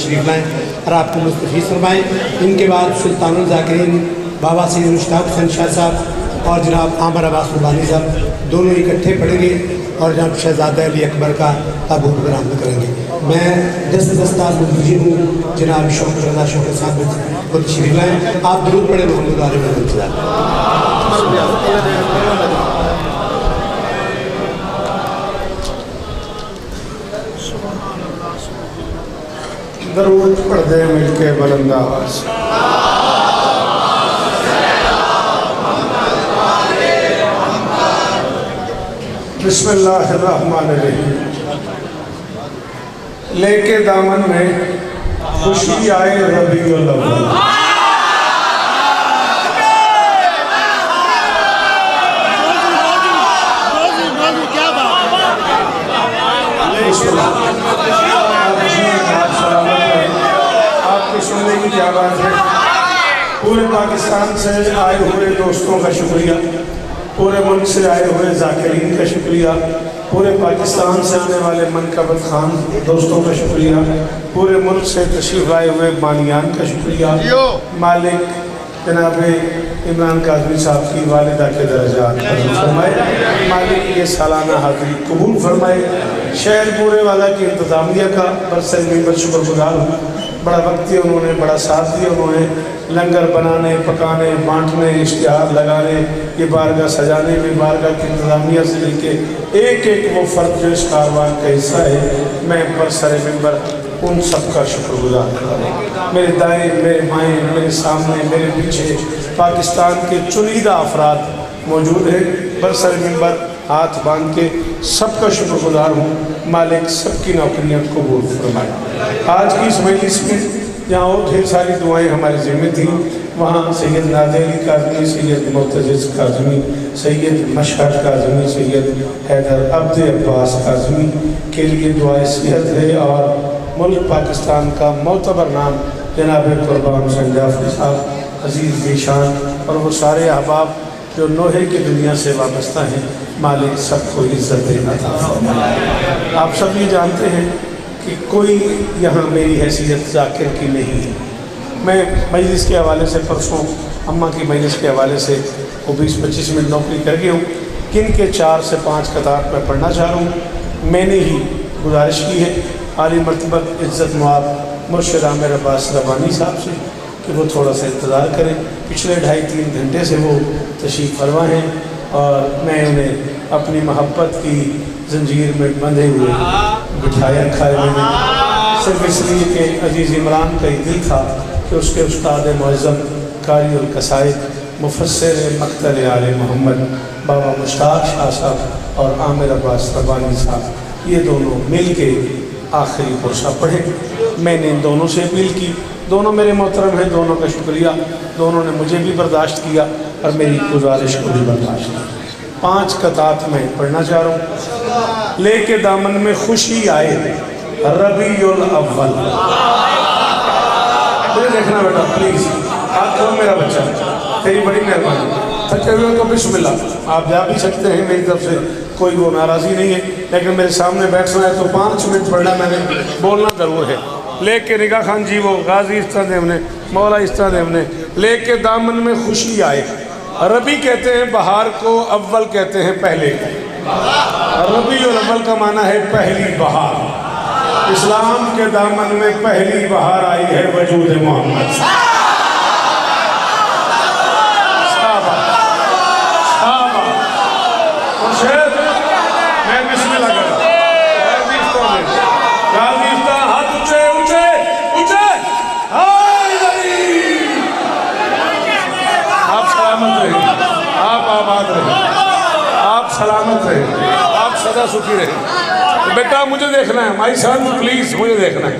तशरीफ़ लाएँ और आपको मुस्तफ़ीज़ फरमाएँ। इनके बाद सुल्तानुल ज़ाकिरीन बाबा सैयद मुश्ताक खान शाह साहब और जनाब आमर अब्बास रुबानी साहब दोनों इकट्ठे पढ़ेंगे और जनाब शहज़ादा अली अकबर का ताबूत बरामद करेंगे। मैं दस्त दस्तार मुंतज़िर हूँ, जनाब शौकत रज़ा शौकत साहब को तशरीफ़ लाएँ। आप दुरूद पढ़े मोहम्मद आले में इंतज़ार। दरूद पढ़ दे मिलके बुलंद आवाज़। बिस्मिल्लाहिर्रहमानिर्रहीम। लेके दामन में खुशी आए रबीउल अव्वल। आपकी सुनने की क्या बात है। पूरे पाकिस्तान से आए हुए दोस्तों का शुक्रिया, पूरे मुल्क से आए हुए ज़ाकिरीन का शुक्रिया, पूरे पाकिस्तान से आने वाले मनकबत खान दोस्तों का शुक्रिया, पूरे मुल्क से तशरीफ़ लाए हुए बानियान का शुक्रिया। मालिक जनाब इमरान काज़मी साहब की वालिदा के दर्जात फरमाए। मालिक ये सालाना हाज़िरी कबूल फरमाए। शहर पूरे वाला की इंतज़ामिया का बरसर में शुक्रगुजार हूँ। बड़ा वक्त दिया उन्होंने, बड़ा साथ दिया उन्होंने, लंगर बनाने, पकाने, बांटने, इश्तिहार लगाने, ये बारगाह सजाने में, बारगाह की इंतज़ामिया से लेके एक एक वो फ़र्द जो इस कारवान का हिस्सा है, मैं बरसर मिंबर उन सब का शुक्रगुजार करता। मेरे दाएँ, मेरे बाएँ, मेरे सामने, मेरे पीछे पाकिस्तान के चुनिंदा अफराद मौजूद हैं। बरसर मिंबर हाथ बांध के सबका शुक्रगुजार हूँ। मालिक सबकी नौकरियाँ कबूल फरमाए। आज की इस मजलिस में जहाँ और ढेर सारी दुआएँ हमारे ज़िम्मे थी, वहाँ सैयद नादिर अली काज़मी, सैयद मुर्तज़िज़ काज़मी, सैयद मशहद काज़मी, सैयद हैदर अब्द अब्बास काज़मी के लिए दुआए सेहत है। और मुल्क पाकिस्तान का मोतबर नाम जनाब कुर्बान हुसैन जाफरी साहब अजीज़ ज़ीशान और वो सारे अहबाब जो नोहे की दुनिया से वाबस्ता हैं, मालिक सबको इज़्ज़त अता फरमाए। आप सब ये जानते हैं कि कोई यहाँ मेरी हैसियत ज़ाकिर की नहीं है। मैं मजलिस के हवाले से परसों अम्मा की मजलिस के हवाले से वो 20-25 मिनट नौकरी कर गया हूँ। किन के 4 से 5 कतार मैं पढ़ना चाह रहा हूँ। मैंने ही गुजारिश की है आली मरतबत इज़्ज़त मुआब मुर्शिद आमिर अब्बास रबानी साहब से कि वो थोड़ा सा इंतज़ार करें। पिछले 2.5-3 घंटे से वो तशरीफ़ फरमा हैं और मैं उन्हें अपनी मोहब्बत की जंजीर में बंधे हुए बिठाया रखा है मैंने, सिर्फ इसलिए कि अजीज़ इमरान का ही दिल था कि उसके उस्ताद मुअज़्ज़म कारी उल कसाइद मुफस्सिर मक्तल आले मोहम्मद बाबा मुश्ताक शाह साहब और आमिर अब्बास रबानी साहब ये दोनों मिल के आखिरी पुरसा पढ़े। मैंने इन दोनों से अपील की, दोनों मेरे मोहतरम हैं, दोनों का शुक्रिया। दोनों ने मुझे भी बर्दाश्त किया और मेरी गुजारिश को भी बर्दाश्त किया। 5 कतात में पढ़ना चाह रहा हूँ। लेके दामन में खुशी आए रबीउल अव्वल। मुझे देखना बेटा प्लीज़, हाथ करो मेरा बच्चा, तेरी बड़ी मेहरबानी। थके हुए को बिस्मिल्लाह, आप जा भी सकते हैं, मेरी तरफ से कोई वो नाराज़ी नहीं है, लेकिन मेरे सामने बैठना है तो 5 मिनट पढ़ना, मैंने बोलना ज़रूर है। लेके निगाह खान जी वो गाजी इस तरह हमने, मौला इस तरह हमने, लेके दामन में खुशी आए। रबी कहते हैं बहार को, अव्वल कहते हैं पहले को। रबी और अव्वल का माना है पहली बहार। इस्लाम के दामन में पहली बहार आई है वजूद मोहम्मद। मैं बिस्मिल्लाह कर हाथ ऊंचे ऊंचे ऊंचे। आप सलामत रहे, आप आबाद रहे, आप सलामत रहे, आप सदा सुखी रहे। तो बेटा मुझे देखना है, माई सन प्लीज मुझे देखना है।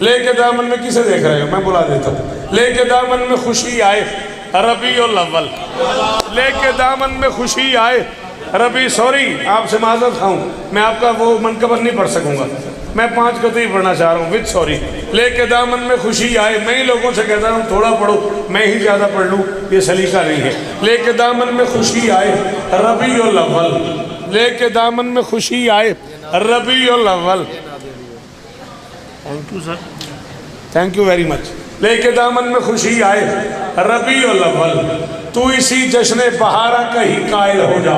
लेके दामन में किसे देख रहे हो, मैं बुला देता हूँ। लेके दामन में खुशी आए रबीउल अव्वल। लेके दामन में खुशी आए रबी, सॉरी आपसे माजरत खाऊं, मैं आपका वो मनकबर नहीं पढ़ सकूंगा, मैं 5 कतई पढ़ना चाह रहा हूँ विद सॉरी। लेके दामन में खुशी आए, मैं ही लोगों से कहता हूँ थोड़ा पढ़ो, मैं ही ज़्यादा पढ़ लूँ, ये सलीका नहीं है। लेके दामन में खुशी आए रबीउल अव्वल। लेके दामन में खुशी आए रबीउल अव्वल। Thank you sir. Thank you very much. लेके दामन में खुशी आए रबीउल अव्वल, तू इसी जश्न बहारा का ही कायल हो जा।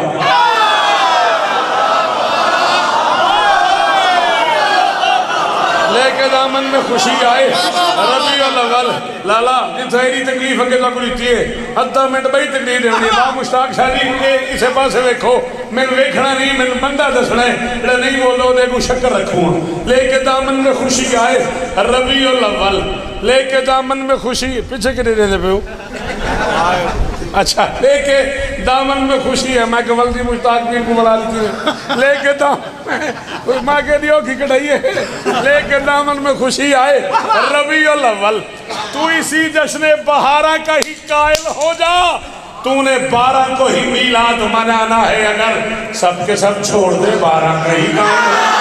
लेके दामन में खुशी आए रबीउल अव्वल, लाला जिथे तकलीफ अगे तक लीती है अद्धा मिनट बड़ी तकलीफ देनी है। मुश्ताक शादी इसे पासे वेखो, मैंने वेखना नहीं, मैंने बंदा दसना है, जो नहीं बोलो दे को शक्कर रखूँगा। लेके दामन में खुशी आए रबीउल अव्वल, लेके दामन में खुशी, पीछे कि नहीं रहते पे हो? अच्छा, लेके दामन में खुशी है। मैं गवल्दी मुश्ताक पीर को बुला लेती है। लेके दामन माँ के दियो की कढ़ाई है। लेके दामन में खुशी आए रबीउल अव्वल, तू इसी जश्न बहारा का ही कायल हो जा। तूने 12 को ही मीलाद मनाना है, अगर सबके सब छोड़ दे 12 का ही कायल।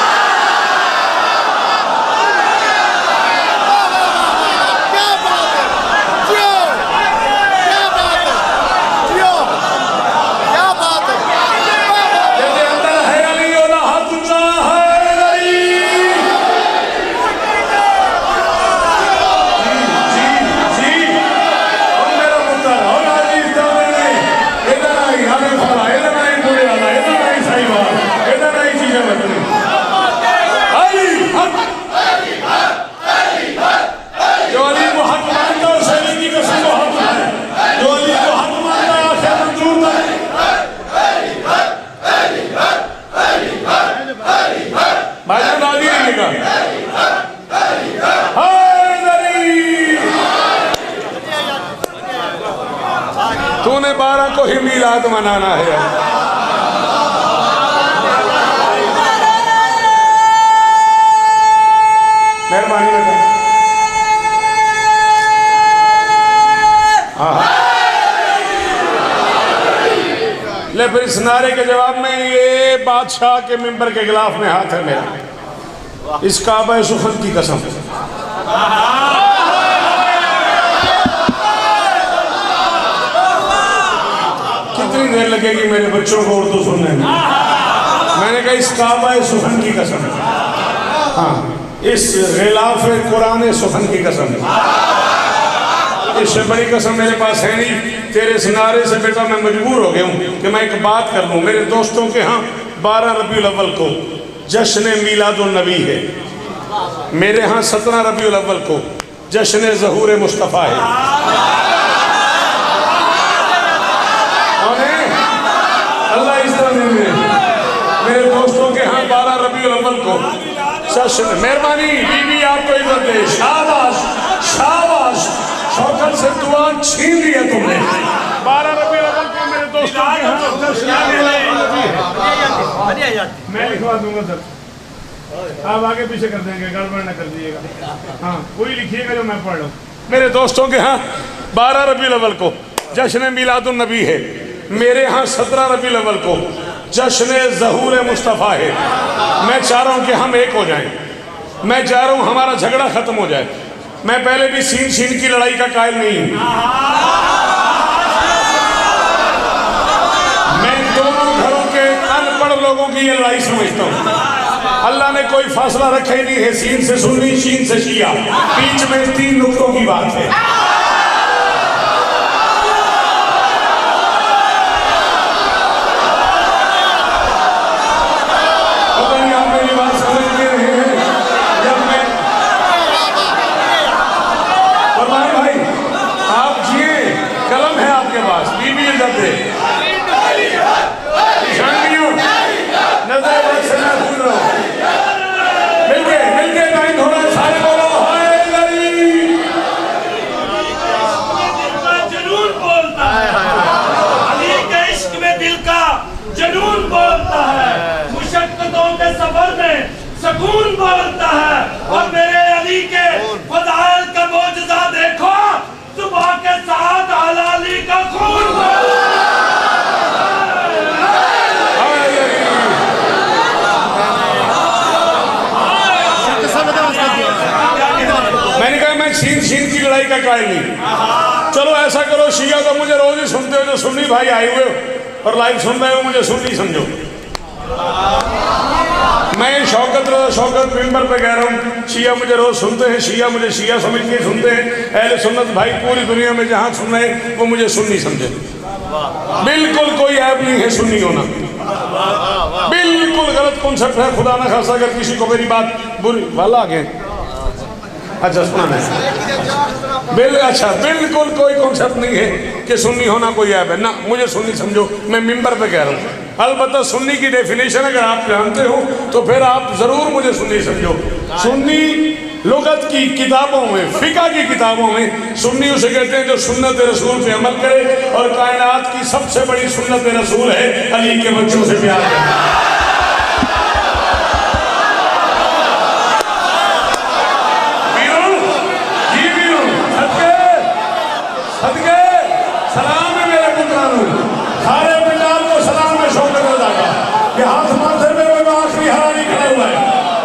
तूने 12 को ही मीलाद मनाना है। मेहरबानी बेटा। ले फिर इस नारे के जवाब में ये बादशाह के मिंबर के खिलाफ में हाथ है मेरा, इस काबा सुखन की कसम। कितनी देर लगेगी मेरे बच्चों को उर्दू सुनने में? मैंने कहा इस काबा सुखन की कसम, हाँ इस गिलाफ कुरान सुखन की कसम, इससे बड़ी कसम मेरे पास है नहीं। तेरे सिनारे से बेटा मैं मजबूर हो गया हूँ कि मैं एक बात कर लूँ। मेरे दोस्तों के यहाँ 12 रबीउल अव्वल को जश्न मीलादुन नबी है, मेरे यहाँ 17 रबीउल अव्वल को जश्न ज़हूर मुस्तफ़ा है। अल्लाह इस तरह मेरे दोस्तों के यहाँ 12 रबीउल अव्वल को जश्न। मेहरबानी बीबी आपको इज्जत दे, शाबाश शाबाश, शौकत से दुआ छीन ली है तुमने। 12 रबीउल अव्वल को मेरे दोस्तों के यहाँ मैं लिखवा दूंगा सर, आप आगे पीछे कर देंगे, गड़बड़ न कर दीजिएगा। हाँ वही लिखिएगा जो मैं पढ़ रहा हूँ। मेरे दोस्तों के यहाँ 12 रबीउल अव्वल को जश्न मीलादुन नबी है, मेरे यहाँ 17 रबीउल अव्वल को जश्न ज़हूर मुस्तफ़ा है। मैं चाह रहा हूँ कि हम एक हो जाएं, मैं चाह रहा हूँ हमारा झगड़ा खत्म हो जाए। मैं पहले भी सीन सीन की लड़ाई का कायल नहीं हूँ, मैं दोनों घरों के अनपढ़ लोगों की ये लड़ाई समझता हूँ। अल्लाह ने कोई फासला रखा ही नहीं है, सीन से सुन्नी शीन से शिया, बीच में 3 नुक्तों की बात है। सकून बोलता है और मेरे अली के फज़ाइल का मोजज़ा देखो, सुबह के साथ हलाली का खून मैंने कहा मैं छीन छीन की लड़ाई का कायल नहीं। चलो ऐसा करो, शिया तो मुझे रोज ही सुनते हो, जो सुन्नी भाई आए हुए हो और लाइव सुन रहे हो मुझे सुन्नी समझो। मैं शौकत मिंबर पे कह रहा हूँ, शिया मुझे रोज सुनते हैं, शिया मुझे शिया समझ के सुनते हैं। अहले सुन्नत भाई पूरी दुनिया में जहाँ सुन रहे हैं वो मुझे सुन्नी समझे। बिल्कुल कोई ऐप नहीं है सुन्नी होना, बिल्कुल गलत कॉन्सेप्ट है। खुदा ना खासा अगर किसी को मेरी बात बुरी वाला आ गए, अच्छा सुना नहीं, अच्छा बिल्कुल कोई कॉन्सेप्ट नहीं है कि सुन्नी होना कोई ऐप है ना, मुझे सुन्नी समझो, मैं मिंबर पे कह रहा हूँ। अलबत्ता सुन्नी की डेफिनेशन अगर आप जानते हो तो फिर आप जरूर मुझे सुन्नी समझो। सुन्नी लुगत की किताबों में, फिका की किताबों में सुन्नी उसे कहते हैं जो सुन्नत रसूल पे अमल करे, और कायनात की सबसे बड़ी सुन्नत रसूल है अली के बच्चों से प्यार करना। सलाम है मेरे पुत्रानों, सारे बिलाल को सलाम है शौकत रज़ा का। ये हाथ माथे में वो आखिरी हरानी खड़ा हुआ है,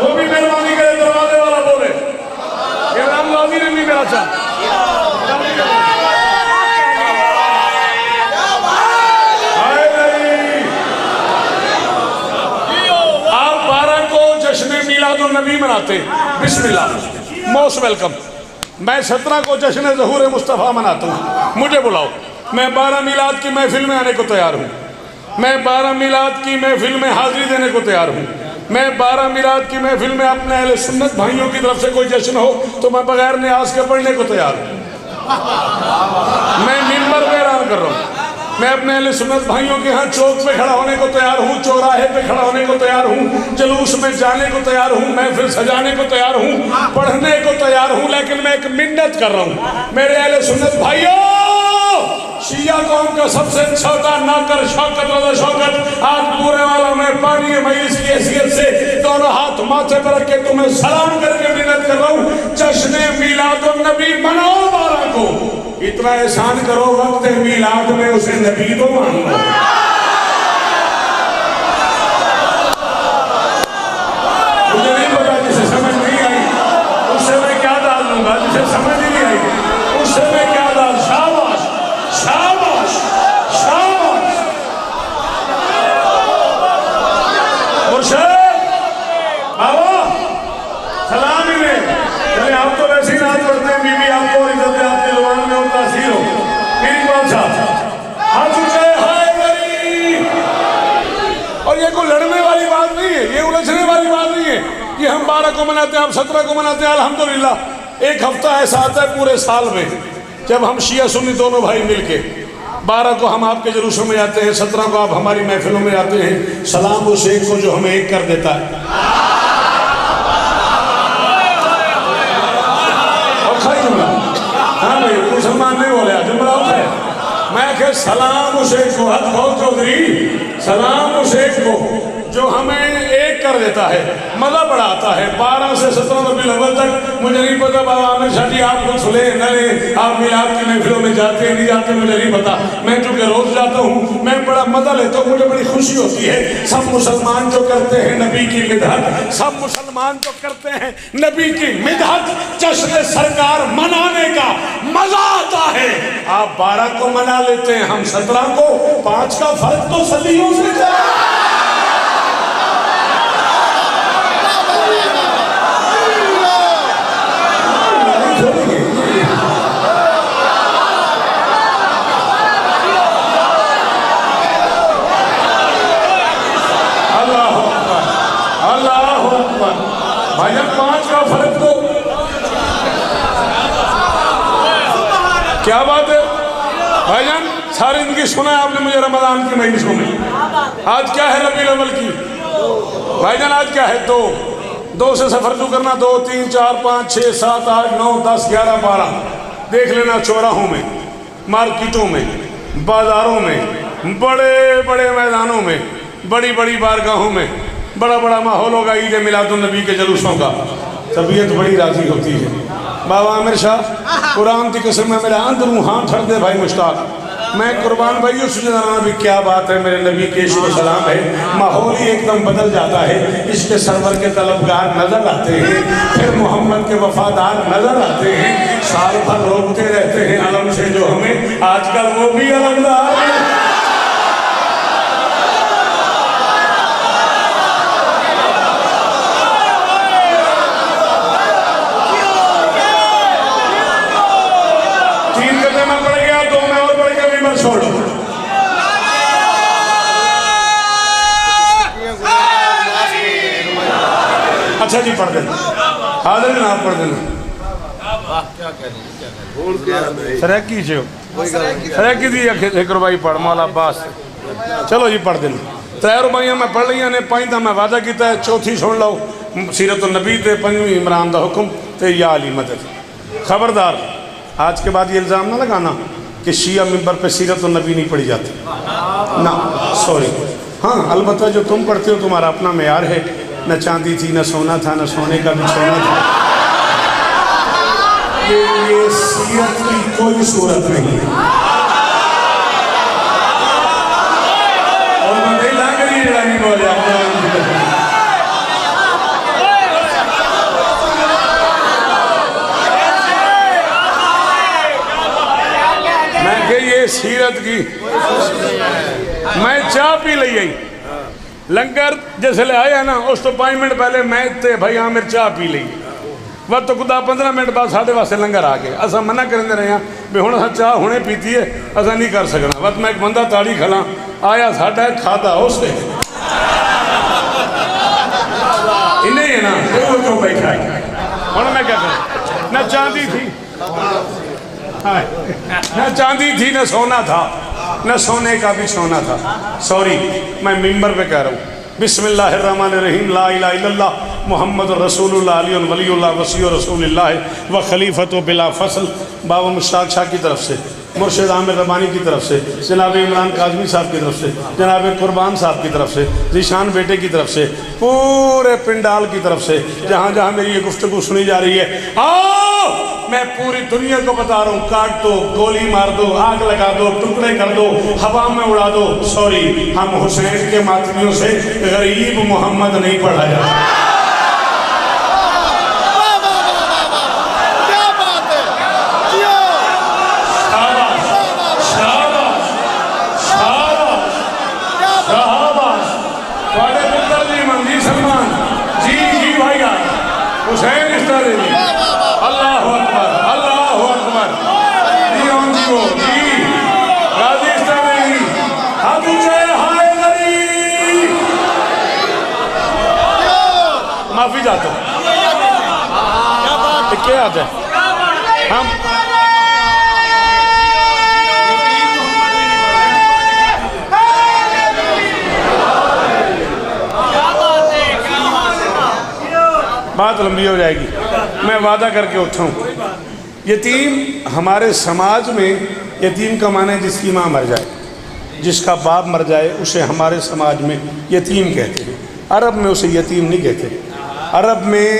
वो भी मेहरबानी करे दरवाजे वाला बोले। इमरान गाजी ने भी मेरा चाह आप 12 को जश्न मिलादुन नबी मनाते, बिस्मिल्लाह मोस्ट वेलकम। मैं 17 को जश्न ज़हूर मुस्तफ़ा मनाता हूँ, मुझे बुलाओ। मैं 12 मिलाद की महफिल में आने को तैयार हूँ, मैं 12 मिलाद की महफिल में हाजिरी देने को तैयार हूँ। मैं 12 मिलाद की महफिल में अपने अहले सुन्नत भाइयों की तरफ से कोई जश्न हो तो मैं बगैर न्याज के पढ़ने को तैयार हूँ। मैं मिंबर पे ऐलान कर रहा हूँ, मैं अपने अहले सुन्नत भाइयों के यहाँ चौक पे खड़ा होने को तैयार हूँ, चौराहे पे खड़ा होने को तैयार हूँ, जुलूस में जाने को तैयार हूँ, महफिल सजाने को तैयार हूँ, पढ़ने को तैयार हूँ। लेकिन मैं एक मिन्नत कर रहा हूँ, मेरे अहले सुन्नत भाइयों, शिया कौम का सबसे छोटा नौकर शौकत रज़ा शौकत आज पूरे वाला में पानी है। मैं इसकी हैसियत से दोनों हाथ माथे पर रख के तुम्हें सलाम करके विनत कर रहा हूँ, जश्न मिलादुन नबी मनाओ 12 को। इतना एहसान करो, वक्त मिलाद में उसे नबी तो मान लो। मुझे नहीं पता, जिसे समझ नहीं आई उससे मैं क्या डाल दूंगा, जिसे समझ नहीं आई उससे मैं क्या डाल। शाबाश शाबाश शाबाश मुर्शिद बाबा, सलाम ही में चले। आप तो वैसे ही नाच पढ़ते हैं, बीबी आपको और इज्जत है, आपकी जुबान में और तासीर हो। मेरी बात हाथ ऊंचे, हाय गरीब। और ये कोई लड़ने वाली बात नहीं है, ये उलझने वाली बात नहीं है। ये हम 12 को मनाते हैं, आप 17 को मनाते हैं, अल्हम्दुलिल्लाह। एक हफ्ता ऐसा आता है पूरे साल में जब हम शिया सुन्नी दोनों भाई मिलके 12 को हम आपके जुलूसों में आते हैं, 17 को आप हमारी महफिलों में आते हैं। सलाम उस एक को जो हमें एक कर देता है। और खाई जुमला, हाँ भाई मुसलमान नहीं बोले, जुमला है। मैं कह सलाम उस एक को, हद बहुत चौधरी, सलाम उस एक को जो हमें एक कर देता है, मजा बड़ा आता है। 12 से 17 रबीउल अव्वल तक मुझे नहीं पता बाबा आमिर शाह जी आप कुछ ले न ले, आप मिलाद की महफिलों में जाते हैं नहीं जाते मुझे नहीं पता। मैं चूंकि रोज जाता हूँ, मैं बड़ा मजा लेता हूँ, मुझे बड़ी खुशी होती है। सब मुसलमान जो करते हैं नबी की मिदहत, सब मुसलमान जो करते हैं नबी की मिदहत, जश्न सरकार मनाने का मजा आता है। आप 12 को मना लेते हैं, हम 17 को, 5 का फर्क तो सदियों से है। भाईजान 5 का फर्क तो क्या बात है भाईजान, सारी जिंदगी सुना है आपने मुझे रमजान की महीने में। आज क्या है रबीउल अव्वल की भाईजान, आज क्या है? 2 से सफर जो करना, 2 3 4 5 6 7 8 9 10 11 12 देख लेना। चौराहों में, मार्केटों में, बाजारों में, बड़े बड़े मैदानों में, बड़ी बड़ी बारगाहों में बड़ा बड़ा माहौल होगा ईद मिलादुन नबी के जुलूसों का। तबीयत बड़ी राजी होती है। बाबा आमिर शाह कुरान की कसम में मेरा अंदरूं हाथ ठर दे भाई मुश्ताक। मैं कुर्बान भाई उस भी क्या बात है, मेरे नबी के इश्क़ सलाम है, माहौल ही एकदम बदल जाता है। इसके सरवर के तलबगार नजर आते हैं, फिर मोहम्मद के वफादार नजर आते हैं। साल भर रोकते रहते हैं अलम से जो हमें, आजकल वो भी अलमदार है। छोड़ लो। अच्छा जी पढ़ देना, हाजिर जनाब पढ़ देना। सरैकी जो सरैकी दी एक रुबाई पढ़ मौला अब्बास। चलो जी पढ़ देना। 3 रुबाइयां मैं पढ़ लिया ने, 5 का मैं वादा किया है, चौथी सुन लो सीरत नबी ते 5वीं इमरान का हुक्म ते या अली मदद। खबरदार आज के बाद ये इल्ज़ाम ना लगाना कि शिया मिंबर पे सीरत नबी नहीं पढ़ी जाती ना, सॉरी। हाँ अलबत्ता जो तुम पढ़ते हो तुम्हारा अपना मेयार है, न चांदी थी न सोना था न सोने का बिछौना था। ये सीरत की कोई सूरत नहीं है। और मैं लाग रही नहीं बोले मैं कि ये सीरत की मैं चाह पी ली आई लंगर जिसले आया ना उस तो 5 मिनट पहले मैं ते भाई आमिर चाह पी ली वह तो खुदा 15 मिनट बाद साढ़े वास्ते लंगर आ गए। असा मना करेंगे रहे हैं भी हुण अस चाह हुणे पीती है असा नहीं कर सकना। बस मैं एक बंदा ताड़ी खला आया साढ़ा खाता उससे इन्हें है ना वो क्यों बैठा है। हुण मैं क्या करूं, न चांदी थी न चांदी थी न सोना था न सोने का भी सोना था। सॉरी मैं मिंबर पे कह रहा हूँ। बिस्मिल्लाहिर्रहमानिर्रहीम ला इलाहा इल्लल्लाह मुहम्मद रसूलुल्लाह अली वलीउल्लाह वसी रसूलुल्लाह व खलीफत बिला फसल बाबा मुश्ताक शाह की तरफ से, मुर्शिद आमिर रबानी की तरफ से, जनाब इमरान काजमी साहब की तरफ से, जनाब कुर्बान साहब की तरफ से, जीशान बेटे की तरफ से, पूरे पिंडाल की तरफ से जहाँ जहाँ मेरी ये गुफ्तगू सुनी जा रही है, आओ मैं पूरी दुनिया को बता रहा हूँ, काट दो, गोली मार दो, आग लगा दो, टुकड़े कर दो, हवा में उड़ा दो। सॉरी हम हुसैन के मातमियों से गरीब मोहम्मद नहीं पढ़ा जाता। हुसैन इस तरह जी अल्लाह अकबर अल्लाह अकबर जी ओन जी वो जी गाजी इस तरह जी हाथ ऊंचे हाय गरीब माफी चाहते हैं क्या आता है हम बात लंबी हो जाएगी। मैं वादा करके उठाऊँ यतीम हमारे समाज में यतीम का माने जिसकी माँ मर जाए, जिसका बाप मर जाए उसे हमारे समाज में यतीम कहते हैं। अरब में उसे यतीम नहीं कहते। अरब में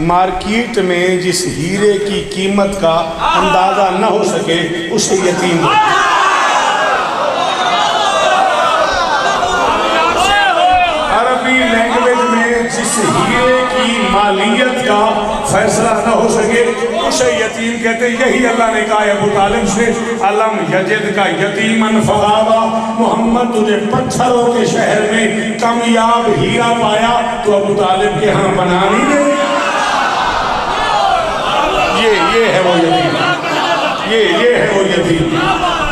मार्केट में जिस हीरे की कीमत का अंदाज़ा न हो सके उसे यतीम कहते हैं। अरबी लैंग्वेज में जिस हीरे की मालियत का फैसला न हो सके उसे यतीम कहते। यही अल्लाह ने कहा अबू तालिब से अलम यजिद का यतीमन फगावा, मोहम्मद तुझे पत्थरों के शहर में कामयाब हीरा पाया तो अबू तालिब के यहाँ बना नहीं गए। ये है वो यतीम, ये है वो यतीम।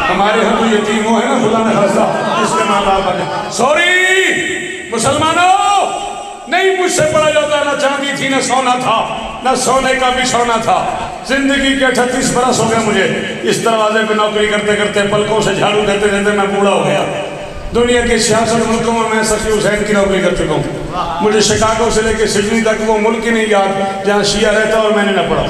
हमारे यहाँ तो यतीम वो है ना खुदा ने खासा जिसके माँ बाप बने। सॉरी मुसलमानों नहीं मुझसे पढ़ा जाता, ना चांदी थी ना सोना था ना सोने का बिछौना था। जिंदगी के 38 बरस हो गए मुझे इस दरवाजे पे नौकरी करते करते, पलकों से झाड़ू देते देते मैं बूढ़ा हो गया। दुनिया के 66 मुल्कों में मैं सखी हुसैन की नौकरी कर चुका हूँ। मुझे शिकागो से लेकर सिडनी तक वो मुल्क ही नहीं याद जहाँ शिया रहता और मैंने न पढ़ा।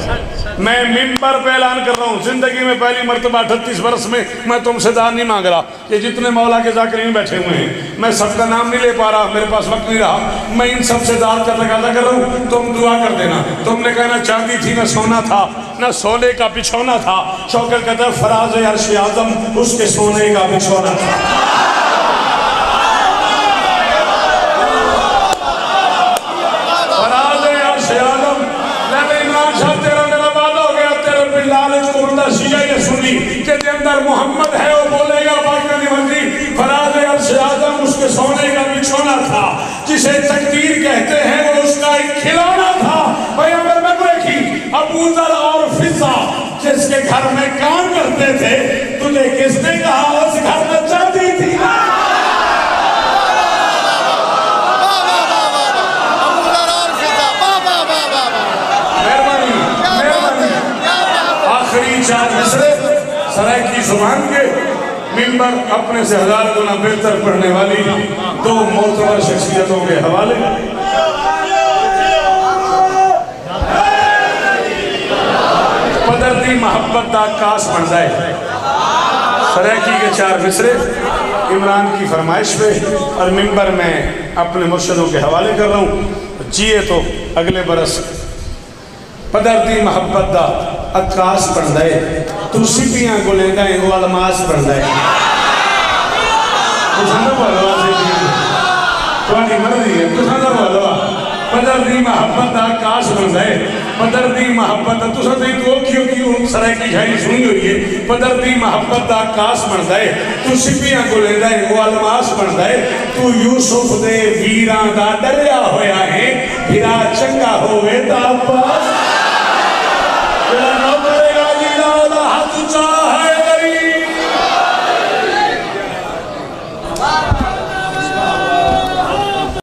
मैं मिंबर पे ऐलान कर रहा हूँ जिंदगी में पहली मरतबा 38 वर्ष में मैं तुमसे दान नहीं मांग रहा। ये जितने मौला के जाकिरीन बैठे हुए हैं मैं सबका नाम नहीं ले पा रहा, मेरे पास वक्त नहीं रहा। मैं इन सबसे दान का तकाजा कर रहा हूँ, तुम दुआ कर देना। तुमने कहा ना चांदी थी ना सोना था ना सोने का बिछौना था। शौकत कहता है फराज अर्श आज़म उसके सोने का बिछौना था। मोहम्मद है वो बोलेगा बाकी मर्जी। फराज अर्श आज़म उसके सोने का बिछौना था, जिसे तकदीर कहते हैं वो उसका एक खिलौना था। पैगंबर में देखी अबू ज़र और फिज़ा जिसके घर में काम करते थे, तुझे किसने कहा उस घर में चांदी थी? मेहरबानी मेहरबानी। आखिरी 4 मिसरे सराय की जुबान के मिंबर अपने से 1000 गुना बेहतर पढ़ने वाली 2 मोतबर शख्सियतों के हवाले। पदरती मोहब्बत का कास बन जाए। सरायकी के 4 मिसरे इमरान की फरमाइश पे और मिंबर में अपने मुर्शदों के हवाले कर रहा हूँ। जिए तो अगले बरस पदरती मोहब्बत का अकाश बन जाए। तू सिपियां को लेंदा है वो अलमास बन जाए। पदरती मोहब्बत का आकाश बन जाए। पदरती मोहब्बत तुसा तो औखी औखी सराय की शायरी सुनी हुई है। पदरती मोहब्बत का आकाश बन जाए। तू सिपियां को लेंदा है वो अलमास बन जाए। तू यूसुफ दे वीरां दा डरिया होया है, फिरा चंगा होवे ता